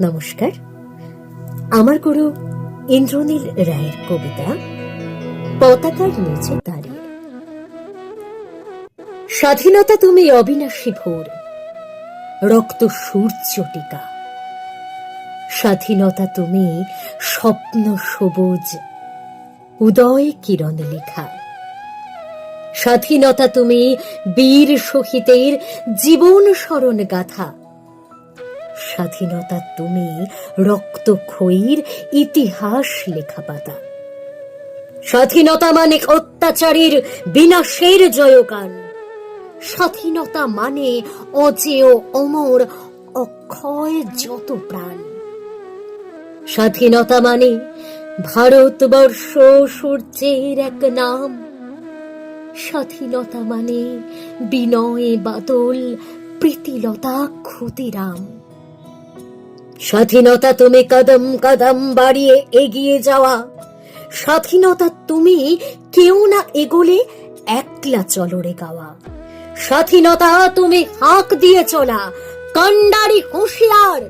নমস্কার। আমার গুরু ইন্দ্রনীল রায়ের কবিতা পতাকার নিচে দাঁড়িয়ে। স্বাধীনতা তুমি অবিনাশী ভোর, রক্ত সূর্য টিকা। স্বাধীনতা তুমি স্বপ্ন সবুজ, উদয় কিরণ লেখা। স্বাধীনতা তুমি বীর শহীদের জীবন স্মরণ গাথা। স্বাধীনতা তুমি রক্তক্ষয়ীর ইতিহাস লেখা পাতা। স্বাধীনতা মানে অত্যাচারীর বিনাশের জয়গান। স্বাধীনতা মানে অজেয় অমর অক্ষয় যত প্রাণ। স্বাধীনতা মানে ভারতবর্ষ সূর্যের এক নাম। স্বাধীনতা মানে বিনয় বাদল প্রীতিলতা ক্ষুদিরাম। স্বাধীনতা তুমি কদম কদম বাড়িয়ে এগিয়ে যাওয়া। স্বাধীনতা তুমি কেউ না এগোলে একলা চলরে গাওয়া। স্বাধীনতা তুমি হাঁক দিয়ে চলা কান্ডারি হুঁশিয়ার।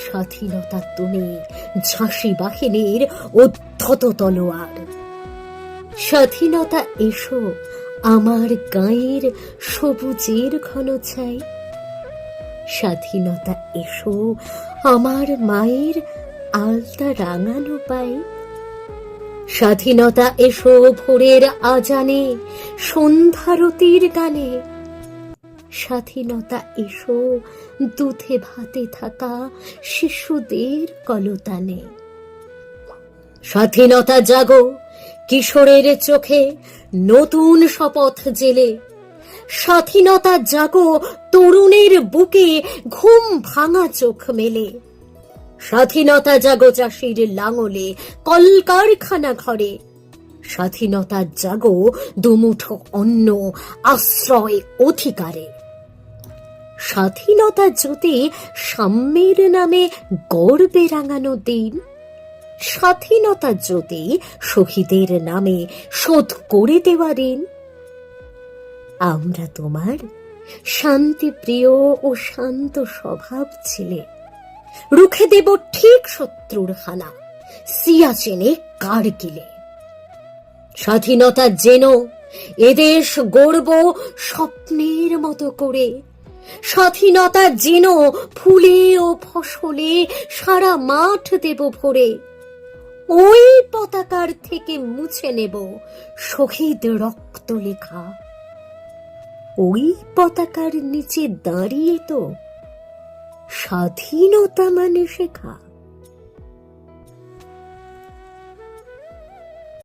স্বাধীনতা তুমি ঝাঁসি বাহিনীর উদ্ধত তলোয়ার। স্বাধীনতা এসো আমার গায়ের সবুজের ঘন ছাই। স্বাধীনতা এসো আমার মায়ের আলতা রাঙানো পাই। স্বাধীনতা এসো ভোরের আজানে সন্ধ্যারতির গানে। স্বাধীনতা এসো দুধে ভাতে থাকা শিশুদের কলতানে। স্বাধীনতা জাগো কিশোরের চোখে নতুন শপথ জেলে। স্বাধীনতা জাগো তরুণের বুকে ঘুম ভাঙা চোখ মেলে। স্বাধীনতা জাগো চাষির লাঙলে কলকারখানা ঘরে। স্বাধীনতা জাগো দুমুঠো অন্ন আশ্রয় অধিকারে। স্বাধীনতা যদি সাম্যের নামে গর্বে রাঙানো দিন। স্বাধীনতা যদি শহীদের নামে শোধ করে দেওয়া ঋণ। আমরা তোমার শান্তিপ্রিয় ও শান্ত স্বভাব ছেলে। রুখে দেব ঠিক শত্রুর হানা সিয়াচেনে কারগিলে। স্বাধীনতা যেন এদেশ গড়ব স্বপ্নের মতো করে। স্বাধীনতা যেন ফুলে ও ফসলে সারা মাঠ দেব ভরে। ওই পতাকার থেকে মুছে নেব শহীদ রক্ত লেখা। ওই পতাকার নিচে দাঁড়িয়ে তো স্বাধীনতা মানে শেখা।